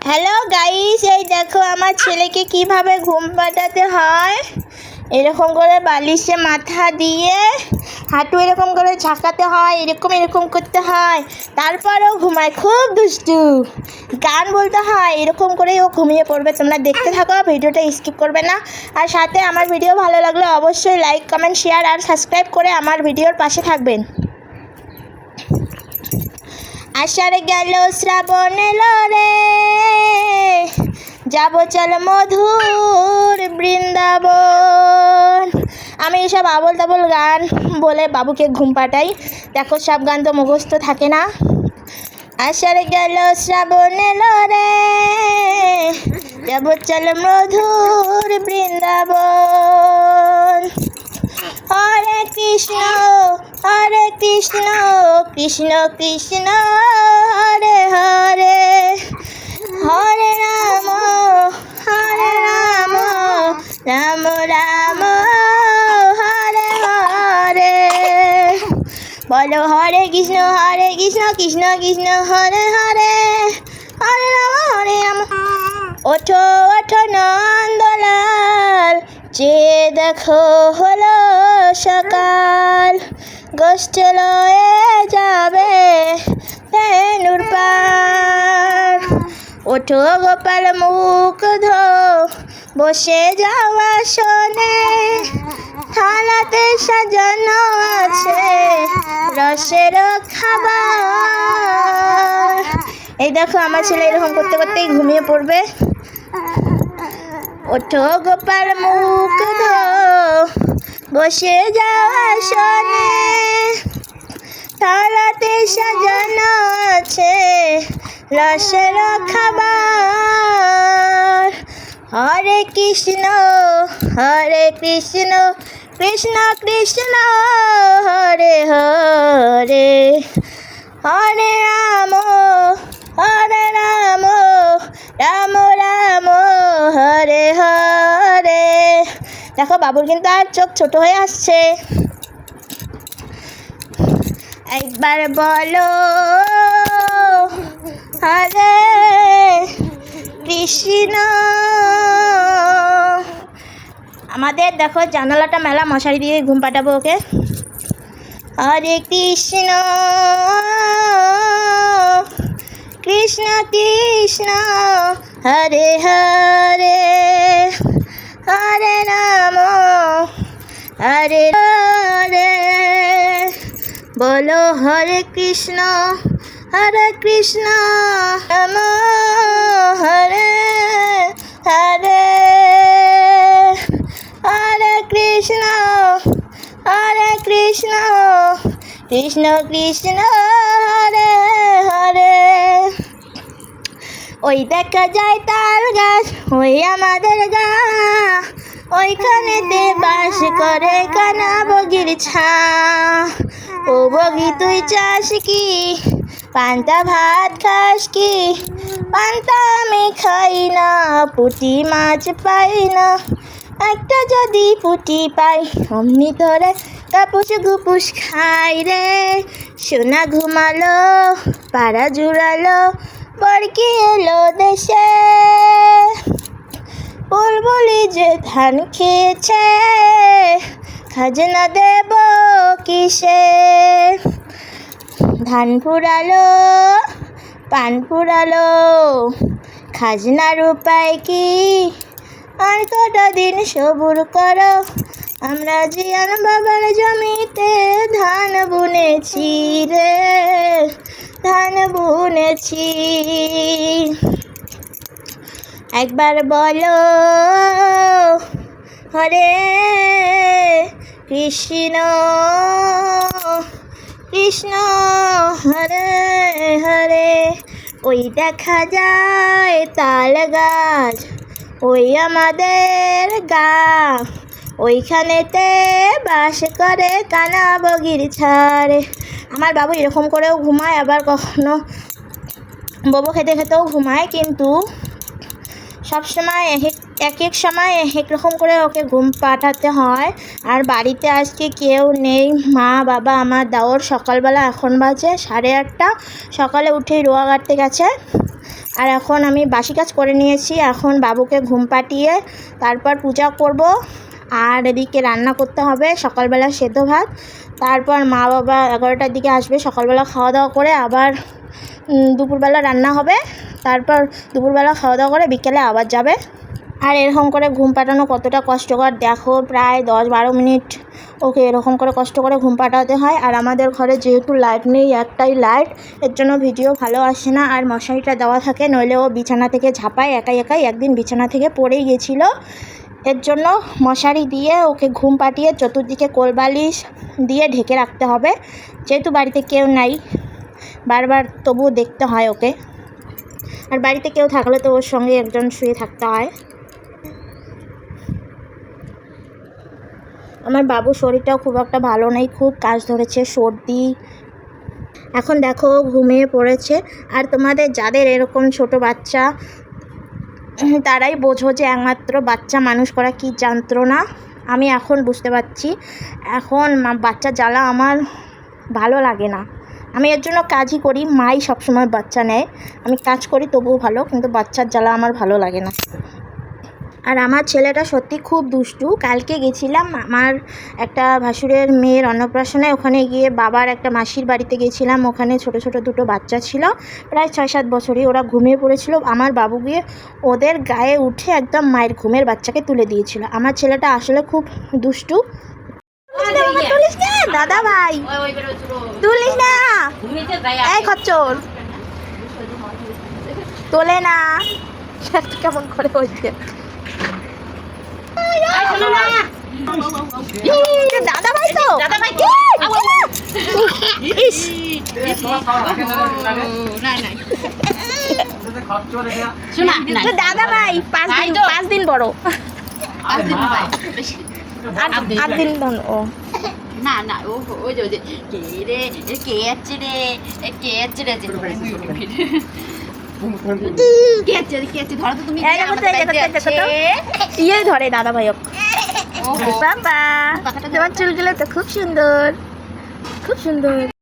Hello guys, এই দেখো আমার ছেলেকে কিভাবে ঘুম পাড়াতে হয়। এরকম করে বালিশে মাথা দিয়ে হাঁটু এরকম করে ঝাঁকাতে হয়, এরকম এরকম করতে হয়, তারপরেও ঘুমায়। খুব দুষ্টু, গান বলতে হয়, এরকম করেই ও ঘুমিয়ে পড়বে। তোমরা দেখতে থাকো, ভিডিওটা স্কিপ করবে না। আর সাথে আমার ভিডিও ভালো লাগলে অবশ্যই লাইক, কমেন্ট, শেয়ার আর সাবস্ক্রাইব করে আমার ভিডিওর পাশে থাকবেন। আষাঢ় গেল শ্রাবণ এলো রে, যাব চল মধুর বৃন্দাবন। আমি এসব আবল তাবল গান বলে বাবুকে ঘুম পাঠাই। দেখো, সব গান তো মুখস্থ থাকে না। আষাঢ় গেল শ্রাবণ এলো রে, যাব চল মধুর বৃন্দাবন। হরে কৃষ্ণ কৃষ্ণ কৃষ্ণ হরে হরে, হরে রাম রাম রাম হরে হরে। বলো হরে কৃষ্ণ কৃষ্ণ কৃষ্ণ হরে হরে, হরে রাম। ওঠো ওঠো নন্দলাল, যে দেখো হলো সকাল, গোষ্ঠ লয়ে যাবে ধেনুর পার। ওঠো গোপাল মুখ ধো, বসে যাওয়া শোনে, থালাতে সাজানো আছে রসের খাবার। এই দেখো আমার ছেলে এরকম করতে করতেই ঘুমিয়ে পড়বে। ওঠো গোপাল মুখ ধো, বসে যাওয়া শোনে, থালাতে সাজানো আছে রসের খাবার। হরে কৃষ্ণ কৃষ্ণ কৃষ্ণ হরে হরে, হরে রাম রাম রাম হরে হরে। দেখো, বাবুর কিন্তু আর চোখ ছোট হয়ে আসছে। একবার বলো হরে কৃষ্ণ। আমাদের দেখো জানালাটা মেলা, মশারি দিয়ে ঘুম পাঠাবো ওকে। হরে কৃষ্ণ কৃষ্ণ কৃষ্ণ হরে হরে, হরে রাম হরে হরে। বলো হরে কৃষ্ণ রাম হরে হরে, হরে কৃষ্ণ কৃষ্ণ কৃষ্ণ হরে হরে। ওই দেখা যায় তাল গাছ, ওই আমাদের গা, ওইখানেতে বাস করে কানা বগির ছা। ও বগি তুই চাস কি, পান্তা ভাত খাস কি? পান্তা আমি খাই না, পুঁটি মাছ পাই না, একটা যদি পুঁটি পাই অমনি ধরে কাপুস গুপুস খাই রে। সোনা ঘুমালো, পাড়া জুড়ালো, বরকি এলো দেশে, বুলবুলি যে ধান খেয়েছে, খাজনা দেব কিসে? ধান ফুরালো, পান ফুরালো, খাজনার উপায় কি? আর কটা দিন সবুর করো, আমরা জিয়ান বাবার জমিতে ধান বুনেছি রে, ধান বুনেছি। একবার বলো হরে কৃষ্ণ কৃষ্ণ হরে হরে। ওই দেখা যায় তাল গাছ, ওই আমাদের গা, ওইখানেতে বাস করে কানা বগির ছাড়ে। আমার বাবু এরকম করেও ঘুমায়, আবার কখনো বোবো খেতে খেতেও ঘুমায়, কিন্তু সবসময় এক এক সময় এক রকম করে ওকে ঘুম পাঠাতে হয়। আর বাড়িতে আজকে কেউ নেই, মা বাবা আমার দেওর সকালবেলা এখন বাজে 8:30, সকালে উঠেই রোয়া কাটতে গেছে। আর এখন আমি বাসি কাজ করে নিয়েছি, এখন বাবুকে ঘুম পাঠিয়ে তারপর পূজা করব। আর এদিকে রান্না করতে হবে সকালবেলা সেদ্ধ ভাত। তারপর মা বাবা 11টার দিকে আসবে, সকালবেলা খাওয়া দাওয়া করে আবার দুপুরবেলা রান্না হবে। তারপর দুপুরবেলা খাওয়া দাওয়া করে বিকেলে আবার যাবে। আর এরকম করে ঘুম পাড়ানো কতটা কষ্টকর দেখো, প্রায় 10-12 মিনিট ওকে এরকম করে কষ্ট করে ঘুম পাড়াতে হয়। আর আমাদের ঘরে যেহেতু লাইট নেই, একটাই লাইট, এর জন্য ভিডিও ভালো আসে না। আর মশারিটা দেওয়া থাকে, নইলে ও বিছানা থেকে ঝাঁপায় একাই একাই। একদিন বিছানা থেকে পড়েই গেছিলো, এর জন্য মশারি দিয়ে ওকে ঘুম পাঠিয়ে চতুর্দিকে কোলবালিশ দিয়ে ঢেকে রাখতে হবে। যেহেতু বাড়িতে কেউ নাই, বারবার তবুও দেখতে হয় ওকে। আর বাড়িতে কেউ থাকলে তো ওর সঙ্গে একজন শুয়ে থাকতে হয়। আমার বাবুর শরীরটাও খুব একটা ভালো নেই, খুব কাশ ধরেছে, সর্দি। এখন দেখো ঘুমিয়ে পড়েছে। আর তোমাদের যাদের এরকম ছোট বাচ্চা, তারাই বোঝো যে একমাত্র বাচ্চা মানুষ করা কী যন্ত্রণা। আমি এখন বুঝতে পারছি, এখন বাচ্চা জ্বালা আমার ভালো লাগে না। আমি এর জন্য কাজই করি, মাই সবসময় বাচ্চা নেয়, আমি কাজ করি তবুও ভালো, কিন্তু বাচ্চার জ্বালা আমার ভালো লাগে না। আর আমার ছেলেটা সত্যি খুব দুষ্টু। কালকে গেছিলাম আমার একটা ভাসুরের মেয়ের অন্নপ্রাশনে, ওখানে গিয়ে বাবার একটা মাসির বাড়িতে গেছিলাম। ওখানে ছোট ছোট দুটো বাচ্চা ছিল, প্রায় 6-7 বছরই। ওরা ঘুমিয়ে পড়েছিল, আমার বাবু গিয়ে ওদের গায়ে উঠে একদম মায়ের ঘুমের বাচ্চাকে তুলে দিয়েছিল। আমার ছেলেটা আসলে খুব দুষ্টু। তুলিস না দাদা ভাই, তুলিস না, এই খচ্চর তোলে না, কেমন করে হয়েছে দাদা ভাই। তো দাদা ভাই দাদা ভাই 5 দিন বড়, 8 দিন ও না না ও ওই যে কে রে কে আছে রে কে আছে রে ধরো তো তুমি ইয়ে ধরে দাদা ভাই। বাবা তোমার চুলগুলো তো খুব সুন্দর, খুব সুন্দর।